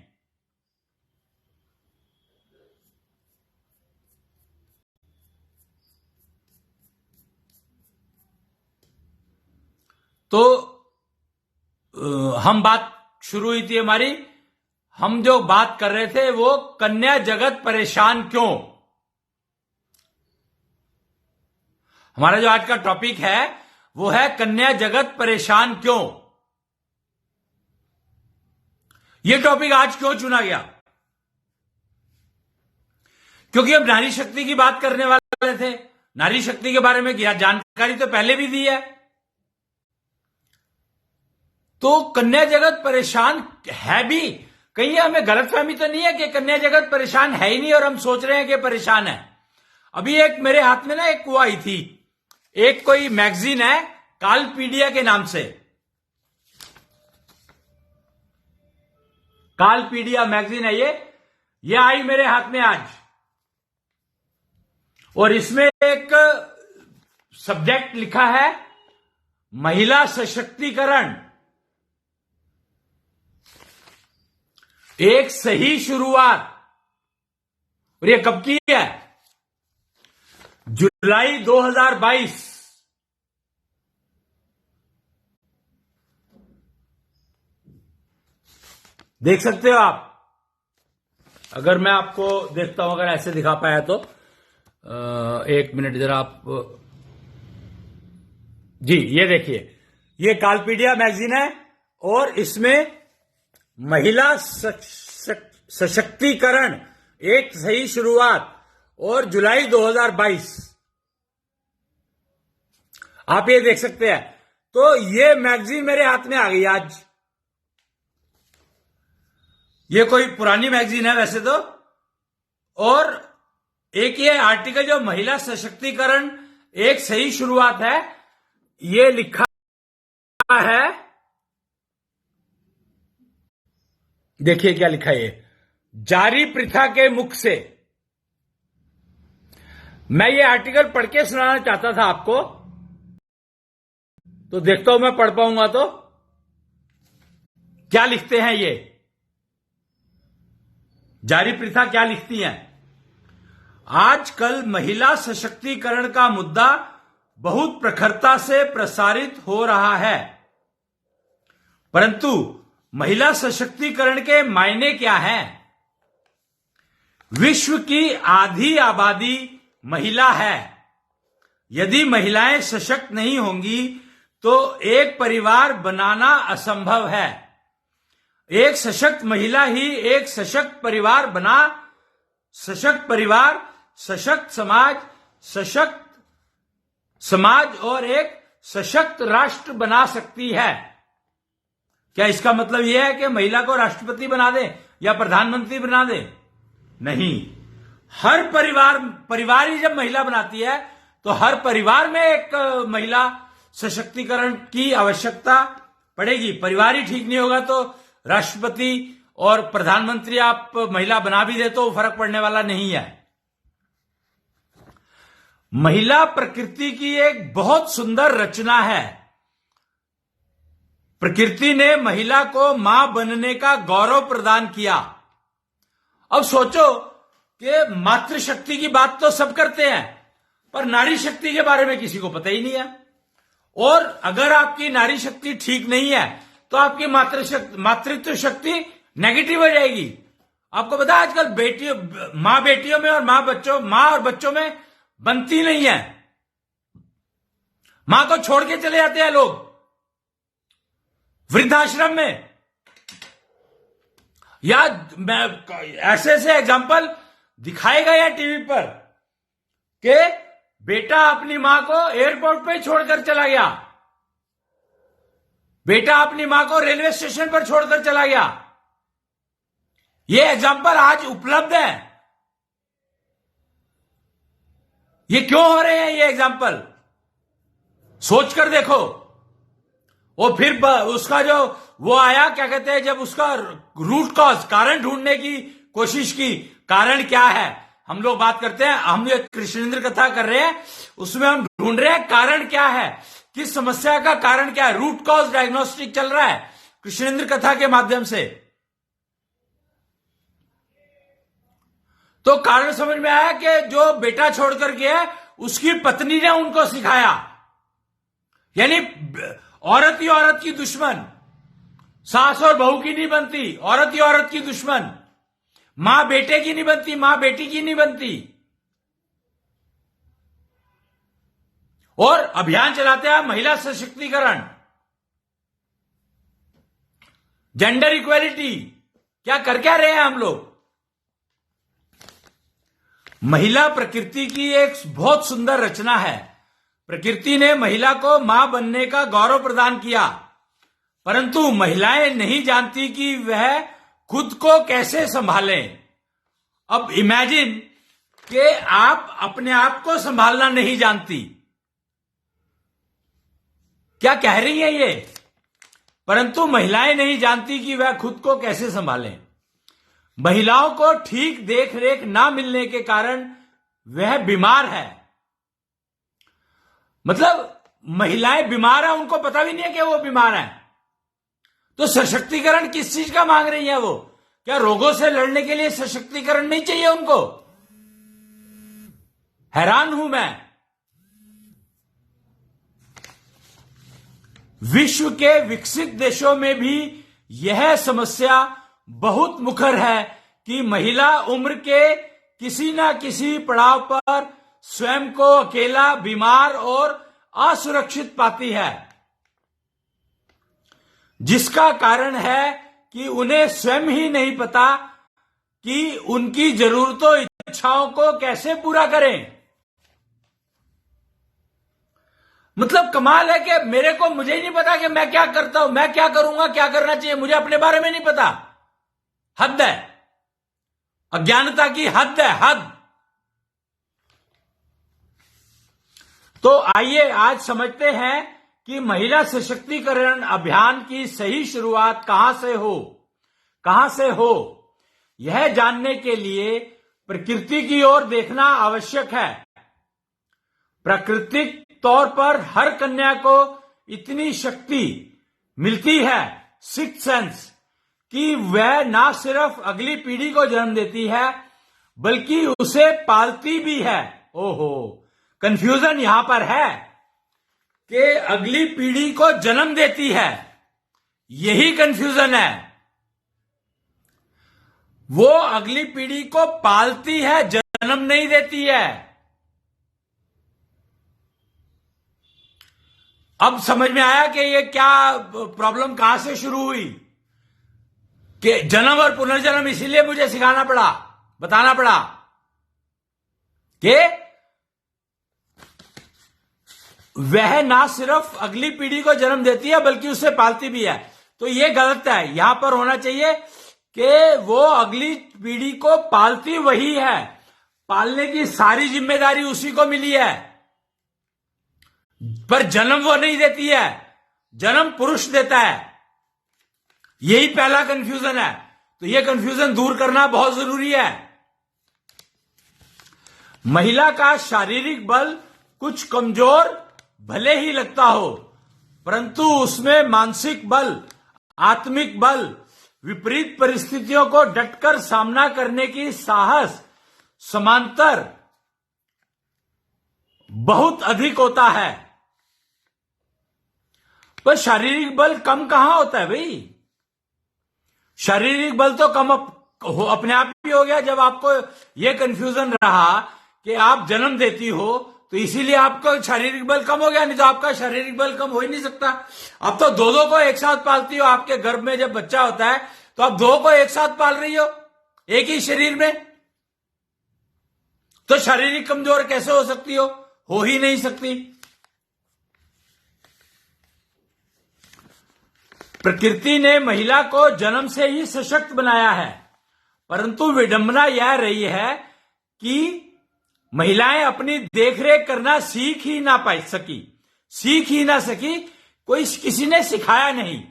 तो हम बात शुरू हुई थी हमारी, हम जो बात कर रहे थे वो कन्या जगत परेशान क्यों। हमारा जो आज का टॉपिक है वो है कन्या जगत परेशान क्यों। यह टॉपिक आज क्यों चुना गया? क्योंकि हम नारी शक्ति की बात करने वाले थे। नारी शक्ति के बारे में जानकारी तो पहले भी दी है। तो कन्या जगत परेशान है भी, कहीं हमें गलतफहमी तो नहीं है कि कन्या जगत परेशान है ही नहीं और हम सोच रहे हैं कि परेशान है। अभी एक मेरे हाथ में ना एक वो आई थी, एक कोई मैगजीन है कालपीडिया के नाम से। कालपीडिया मैगजीन है ये आई मेरे हाथ में आज, और इसमें एक सब्जेक्ट लिखा है महिला सशक्तिकरण, एक सही शुरुआत। और ये कब की है? जुलाई 2022। देख सकते हो आप, अगर मैं आपको देखता हूं, अगर ऐसे दिखा पाया तो एक मिनट जरा आप, जी ये देखिए, ये कालपीडिया मैगजीन है और इसमें महिला सशक्तिकरण एक सही शुरुआत और जुलाई 2022 आप ये देख सकते हैं। तो ये मैगजीन मेरे हाथ में आ गई आज। ये कोई पुरानी मैगजीन है वैसे तो, और एक ये आर्टिकल जो महिला सशक्तिकरण एक सही शुरुआत है, ये लिखा है, देखिए क्या लिखा है, ये जारी प्रथा के मुख से। मैं ये आर्टिकल पढ़ के सुनाना चाहता था आपको, तो देखता हूं मैं पढ़ पाऊंगा तो। क्या लिखते हैं ये जारी प्रथा, क्या लिखती हैं? आजकल महिला सशक्तिकरण का मुद्दा बहुत प्रखरता से प्रसारित हो रहा है, परंतु महिला सशक्तिकरण के मायने क्या हैं? विश्व की आधी आबादी महिला है। यदि महिलाएं सशक्त नहीं होंगी तो एक परिवार बनाना असंभव है। एक सशक्त महिला ही एक सशक्त परिवार बना, सशक्त परिवार, सशक्त समाज और एक सशक्त राष्ट्र बना सकती है। क्या इसका मतलब यह है कि महिला को राष्ट्रपति बना दे या प्रधानमंत्री बना दे? नहीं, हर परिवार ही जब महिला बनाती है तो हर परिवार में एक महिला सशक्तिकरण की आवश्यकता पड़ेगी। परिवार ही ठीक नहीं होगा तो राष्ट्रपति और प्रधानमंत्री आप महिला बना भी दे तो फर्क पड़ने वाला नहीं है। महिला प्रकृति की एक बहुत सुंदर रचना है। प्रकृति ने महिला को मां बनने का गौरव प्रदान किया। अब सोचो कि मातृशक्ति की बात तो सब करते हैं, पर नारी शक्ति के बारे में किसी को पता ही नहीं है। और अगर आपकी नारी शक्ति ठीक नहीं है तो आपकी मातृत्व शक्ति नेगेटिव हो जाएगी। आपको पता है आजकल मां बेटियों में और मां और बच्चों में बनती नहीं है। मां को छोड़ के चले जाते हैं लोग वृद्धाश्रम में, या ऐसे ऐसे एग्जाम्पल दिखाए गए हैं टीवी पर कि बेटा अपनी मां को एयरपोर्ट पे छोड़कर चला गया, बेटा अपनी मां को रेलवे स्टेशन पर छोड़कर चला गया। ये एग्जाम्पल आज उपलब्ध है। ये क्यों हो रहे हैं ये एग्जाम्पल? सोचकर देखो। वो फिर उसका जो वो आया, क्या कहते हैं, जब उसका रूट कॉज, कारण ढूंढने की कोशिश की, कारण क्या है। हम लोग बात करते हैं, हम ये कृष्णेंद्र कथा कर रहे हैं, उसमें हम ढूंढ रहे हैं कारण क्या है, किस समस्या का कारण क्या है। रूट कॉज डायग्नोस्टिक चल रहा है कृष्णेंद्र कथा के माध्यम से। तो कारण समझ में आया कि जो बेटा छोड़कर गया उसकी पत्नी ने उनको सिखाया। यानी औरत ही औरत की दुश्मन, सास और बहू की नहीं बनती, औरत ही औरत की दुश्मन। मां बेटे की नहीं बनती, मां बेटी की नहीं बनती। और अभियान चलाते हैं महिला सशक्तिकरण, जेंडर इक्वेलिटी। क्या कर क्या रहे हैं हम लोग? महिला प्रकृति की एक बहुत सुंदर रचना है। प्रकृति ने महिला को मां बनने का गौरव प्रदान किया, परंतु महिलाएं नहीं जानती कि वह खुद को कैसे संभालें। अब इमेजिन कि आप अपने आप को संभालना नहीं जानती। क्या कह रही है ये परंतु महिलाएं नहीं जानती कि वह खुद को कैसे संभालें। महिलाओं को ठीक देख रेख ना मिलने के कारण वह बीमार है। मतलब महिलाएं बीमार है, उनको पता भी नहीं है कि वो बीमार है। तो सशक्तिकरण किस चीज का मांग रही है वो? क्या रोगों से लड़ने के लिए सशक्तिकरण नहीं चाहिए उनको? हैरान हूं मैं। विश्व के विकसित देशों में भी यह समस्या बहुत मुखर है कि महिला उम्र के किसी ना किसी पड़ाव पर स्वयं को अकेला, बीमार और असुरक्षित पाती है, जिसका कारण है कि उन्हें स्वयं ही नहीं पता कि उनकी जरूरतों, इच्छाओं को कैसे पूरा करें। मतलब कमाल है कि मुझे ही नहीं पता कि मैं क्या करता हूं, मैं क्या करूंगा, क्या करना चाहिए, मुझे अपने बारे में नहीं पता। हद है, अज्ञानता की हद है, हद। तो आइए आज समझते हैं कि महिला सशक्तिकरण अभियान की सही शुरुआत कहां से हो। यह जानने के लिए प्रकृति की ओर देखना आवश्यक है। प्राकृतिक तौर पर हर कन्या को इतनी शक्ति मिलती है, सिक्स्थ सेंस, कि वह ना सिर्फ अगली पीढ़ी को जन्म देती है बल्कि उसे पालती भी है। ओहो, कंफ्यूजन यहां पर है कि अगली पीढ़ी को जन्म देती है, यही कंफ्यूजन है। वो अगली पीढ़ी को पालती है, जन्म नहीं देती है। अब समझ में आया कि ये क्या प्रॉब्लम कहां से शुरू हुई, कि जन्म और पुनर्जन्म इसीलिए मुझे सिखाना पड़ा, बताना पड़ा कि वह ना सिर्फ अगली पीढ़ी को जन्म देती है बल्कि उसे पालती भी है। तो यह गलत है। यहां पर होना चाहिए कि वो अगली पीढ़ी को पालती वही है, पालने की सारी जिम्मेदारी उसी को मिली है, पर जन्म वो नहीं देती है, जन्म पुरुष देता है। यही पहला कंफ्यूजन है। तो यह कंफ्यूजन दूर करना बहुत जरूरी है। महिला का शारीरिक बल कुछ कमजोर भले ही लगता हो, परंतु उसमें मानसिक बल, आत्मिक बल, विपरीत परिस्थितियों को डटकर सामना करने की साहस समांतर बहुत अधिक होता है। पर शारीरिक बल कम कहां होता है भाई? शारीरिक बल तो कम अपने आप ही हो गया जब आपको यह कंफ्यूजन रहा कि आप जन्म देती हो, तो इसीलिए आपका शारीरिक बल कम हो गया। नहीं तो आपका शारीरिक बल कम हो ही नहीं सकता। आप तो दो को एक साथ पालती हो। आपके गर्भ में जब बच्चा होता है तो आप दो को एक साथ पाल रही हो, एक ही शरीर में। तो शारीरिक कमजोर कैसे हो सकती हो ही नहीं सकती। प्रकृति ने महिला को जन्म से ही सशक्त बनाया है, परंतु विडंबना यह रही है कि महिलाएं अपनी देखरेख करना सीख ही ना सकी। कोई किसी ने सिखाया नहीं,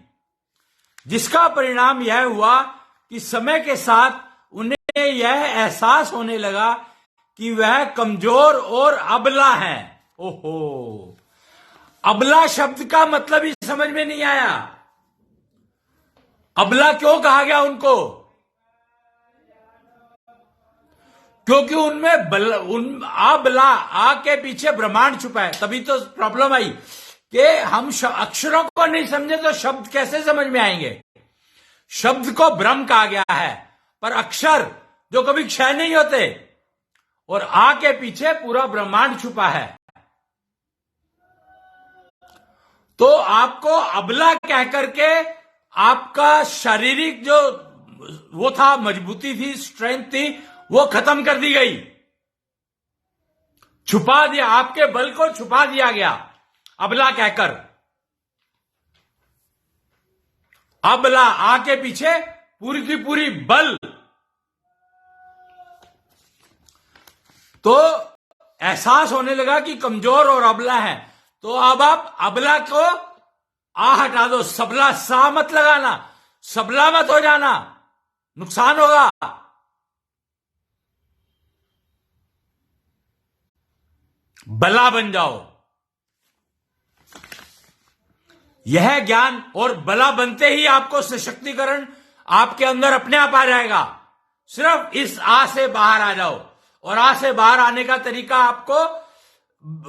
जिसका परिणाम यह हुआ कि समय के साथ उन्हें यह एहसास होने लगा कि वह कमजोर और अबला है। ओहो, अबला शब्द का मतलब ही समझ में नहीं आया। अबला क्यों कहा गया उनको? क्योंकि उनमें अबला, आ के पीछे ब्रह्मांड छुपा है। तभी तो प्रॉब्लम आई कि हम अक्षरों को नहीं समझे तो शब्द कैसे समझ में आएंगे। शब्द को ब्रह्म कहा गया है, पर अक्षर जो कभी क्षय नहीं होते, और आ के पीछे पूरा ब्रह्मांड छुपा है। तो आपको अबला कह करके आपका शारीरिक जो वो था, मजबूती थी, स्ट्रेंथ थी, वो खत्म कर दी गई, छुपा दिया। आपके बल को छुपा दिया गया अबला कहकर। अबला, आ के पीछे पूरी की पूरी बल। तो एहसास होने लगा कि कमजोर और अबला है। तो अब आप अबला को आ हटा दो, सबला सा मत लगाना, सबला मत हो जाना, नुकसान होगा। बला बन जाओ। यह ज्ञान और बला बनते ही आपको सशक्तिकरण आपके अंदर अपने आप आ जाएगा। सिर्फ इस आ से बाहर आ जाओ, और आ से बाहर आने का तरीका आपको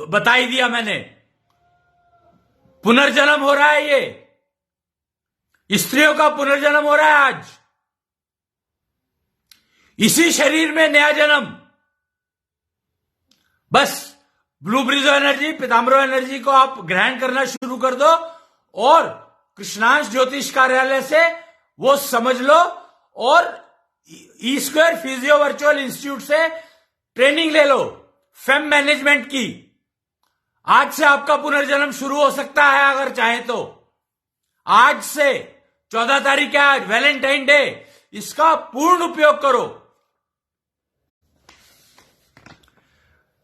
बता ही दिया मैंने। पुनर्जन्म हो रहा है, ये स्त्रियों का पुनर्जन्म हो रहा है आज, इसी शरीर में नया जन्म। बस ब्लू ब्रिजो एनर्जी, पीताम्बरो एनर्जी को आप ग्रहण करना शुरू कर दो, और कृष्णांश ज्योतिष कार्यालय से वो समझ लो, और E square physio virtual institute से ट्रेनिंग ले लो फेम मैनेजमेंट की। आज से आपका पुनर्जन्म शुरू हो सकता है अगर चाहे तो। आज से 14 तारीख है आज, वैलेंटाइन डे, इसका पूर्ण उपयोग करो।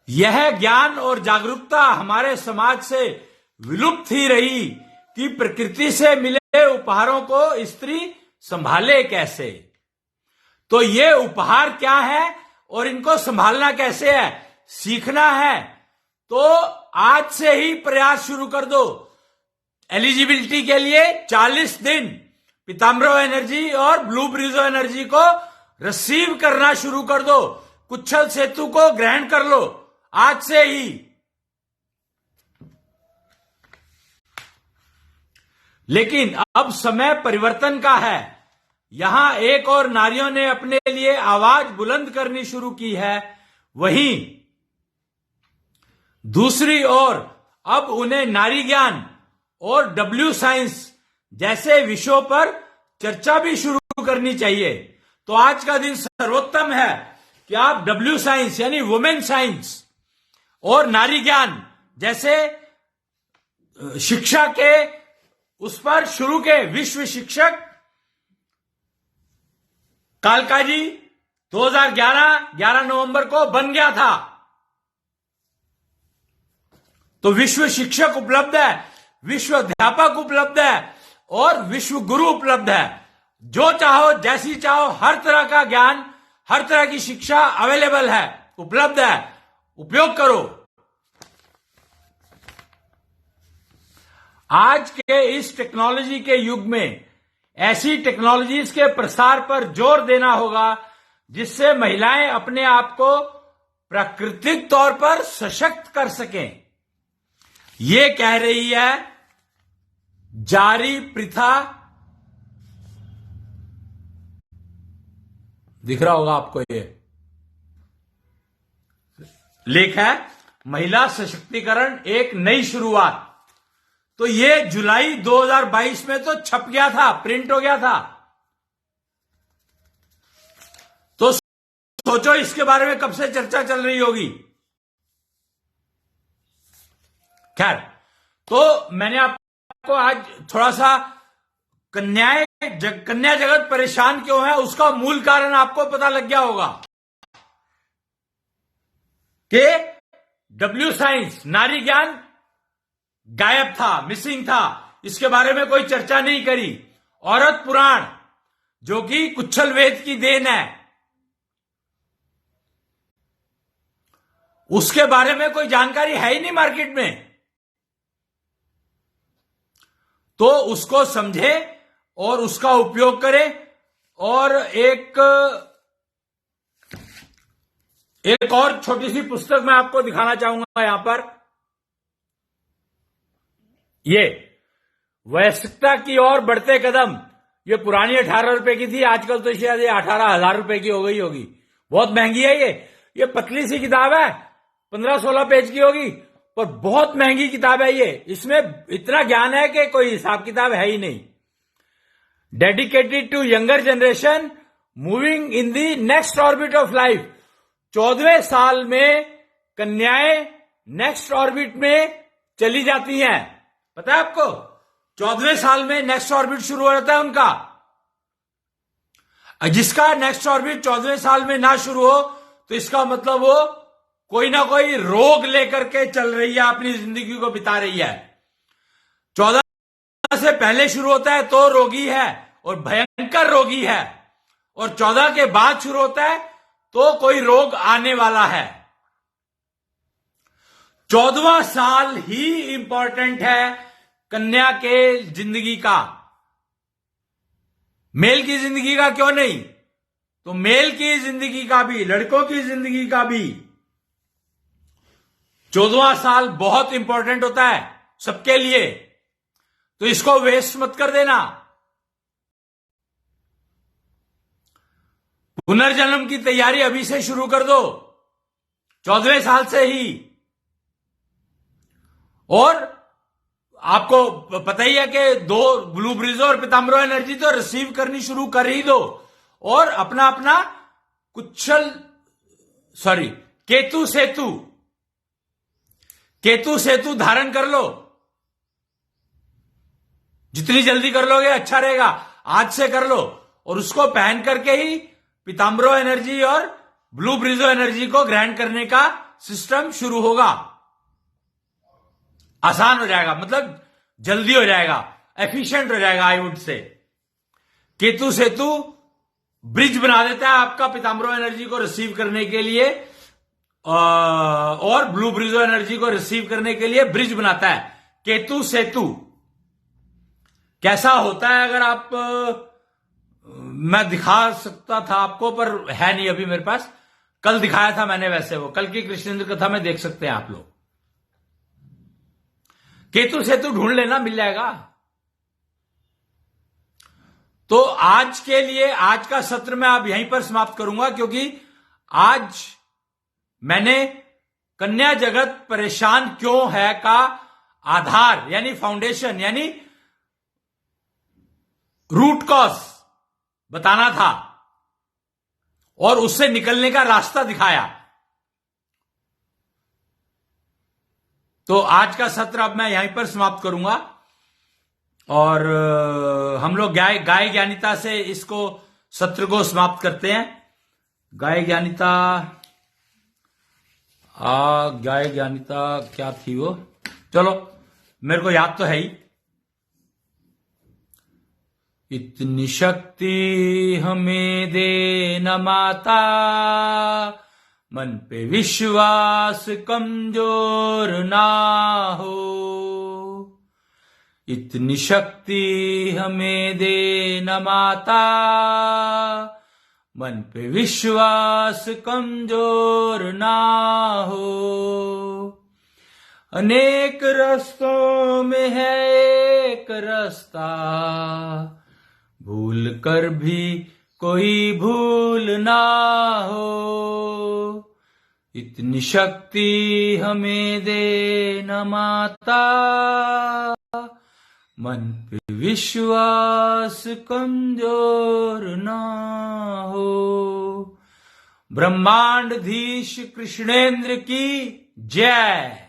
यह ज्ञान और जागरूकता हमारे समाज से विलुप्त ही रही कि प्रकृति से मिले उपहारों को स्त्री संभाले कैसे। तो ये उपहार क्या है और इनको संभालना कैसे है, सीखना है। तो आज से ही प्रयास शुरू कर दो। एलिजिबिलिटी के लिए 40 दिन पीताम्बरो एनर्जी और ब्लू ब्रिजो एनर्जी को रिसीव करना शुरू कर दो। कुच्छल सेतु को ग्रहण कर लो आज से ही। लेकिन अब समय परिवर्तन का है। यहां एक और नारियों ने अपने लिए आवाज बुलंद करनी शुरू की है, वहीं दूसरी ओर अब उन्हें नारी ज्ञान और डब्ल्यू साइंस जैसे विषयों पर चर्चा भी शुरू करनी चाहिए। तो आज का दिन सर्वोत्तम है कि आप डब्ल्यू साइंस यानी वुमेन साइंस और नारी ज्ञान जैसे शिक्षा के उस पर शुरू के। विश्व शिक्षक कालकाजी 11 नवंबर को बन गया था। तो विश्व शिक्षक उपलब्ध है, विश्व अध्यापक उपलब्ध है और विश्व गुरु उपलब्ध है। जो चाहो, जैसी चाहो, हर तरह का ज्ञान, हर तरह की शिक्षा अवेलेबल है, उपलब्ध है, उपयोग करो। आज के इस टेक्नोलॉजी के युग में ऐसी टेक्नोलॉजीज के प्रसार पर जोर देना होगा जिससे महिलाएं अपने आप को प्राकृतिक तौर पर सशक्त कर सकें। ये कह रही है जारी प्रथा, दिख रहा होगा आपको, ये लेख है महिला सशक्तिकरण एक नई शुरुआत। तो ये जुलाई 2022 में तो छप गया था, प्रिंट हो गया था। तो सोचो इसके बारे में कब से चर्चा चल रही होगी। खैर, तो मैंने आपको आज थोड़ा सा कन्या जगत परेशान क्यों है उसका मूल कारण आपको पता लग गया होगा कि डब्ल्यू साइंस नारी ज्ञान गायब था, मिसिंग था, इसके बारे में कोई चर्चा नहीं करी। औरत पुराण जो कि कुच्छल वेद की देन है, उसके बारे में कोई जानकारी है ही नहीं मार्केट में। तो उसको समझे और उसका उपयोग करें। और एक और छोटी सी पुस्तक मैं आपको दिखाना चाहूंगा यहां पर। ये वयस्कता की ओर बढ़ते कदम, ये पुरानी 18 रुपए की थी, आजकल तो शायद ये 18,000 रुपए की हो गई होगी। बहुत महंगी है ये पतली सी किताब है, 15-16 पेज की होगी, पर बहुत महंगी किताब है ये। इसमें इतना ज्ञान है कि कोई हिसाब किताब है ही नहीं। Dedicated to younger generation moving in the next orbit of life. 14वें साल में कन्याएं नेक्स्ट ऑर्बिट में चली जाती हैं। पता है आपको, 14वें साल में नेक्स्ट ऑर्बिट शुरू हो जाता है उनका। जिसका नेक्स्ट ऑर्बिट 14वें साल में ना शुरू हो तो इसका मतलब वो कोई ना कोई रोग लेकर के चल रही है, अपनी जिंदगी को बिता रही है। 14 से पहले शुरू होता है तो रोगी है और भयंकर रोगी है, और 14 के बाद शुरू होता है तो कोई रोग आने वाला है। 14वां साल ही इंपॉर्टेंट है कन्या के जिंदगी का, मेल की जिंदगी का क्यों नहीं? तो मेल की जिंदगी का भी, लड़कों की जिंदगी का भी 14वां साल बहुत इंपॉर्टेंट होता है सबके लिए, तो इसको वेस्ट मत कर देना। पुनर्जन्म की तैयारी अभी से शुरू कर दो, 14वें साल से ही। और आपको पता ही है कि 2 ब्लू ब्रिजो और पीताम्बरो एनर्जी तो रिसीव करनी शुरू कर ही दो, और अपना अपना केतु सेतु धारण कर लो। जितनी जल्दी कर लोगे अच्छा रहेगा, आज से कर लो, और उसको पहन करके ही पीताम्बरो एनर्जी और ब्लू ब्रिजो एनर्जी को ग्रहण करने का सिस्टम शुरू होगा। आसान हो जाएगा, मतलब जल्दी हो जाएगा, एफिशिएंट हो जाएगा। I would say Ketu Setu bridge बना देता है आपका पीताम्बरो एनर्जी को रिसीव करने के लिए, और ब्लू ब्रिजो एनर्जी को रिसीव करने के लिए ब्रिज बनाता है केतु सेतु। कैसा होता है अगर आप, मैं दिखा सकता था आपको पर है नहीं अभी मेरे पास, कल दिखाया था मैंने, वैसे वो कल की कृष्णेंद्र कथा में देख सकते हैं आप लोग। केतु सेतु ढूंढ लेना, मिल जाएगा। तो आज के लिए आज का सत्र मैं अब यहीं पर समाप्त करूंगा, क्योंकि आज मैंने कन्या जगत परेशान क्यों है का आधार यानी फाउंडेशन यानी रूट कॉज बताना था और उससे निकलने का रास्ता दिखाया। तो आज का सत्र अब मैं यहीं पर समाप्त करूंगा, और हम लोग गाय ज्ञानिता से इसको सत्र को समाप्त करते हैं। गाय ज्ञानिता क्या थी वो, चलो मेरे को याद तो है ही। इतनी शक्ति हमें दे न माता, मन पे विश्वास कमजोर ना हो। इतनी शक्ति हमें दे न माता, मन पे विश्वास कमजोर ना हो। अनेक रास्तों में है एक रास्ता, भूल कर भी कोई भूल ना हो। इतनी शक्ति हमें दे न माता, मन पे विश्वास कमजोर ना हो। ब्रह्मांडधीश कृष्णेंद्र की जय।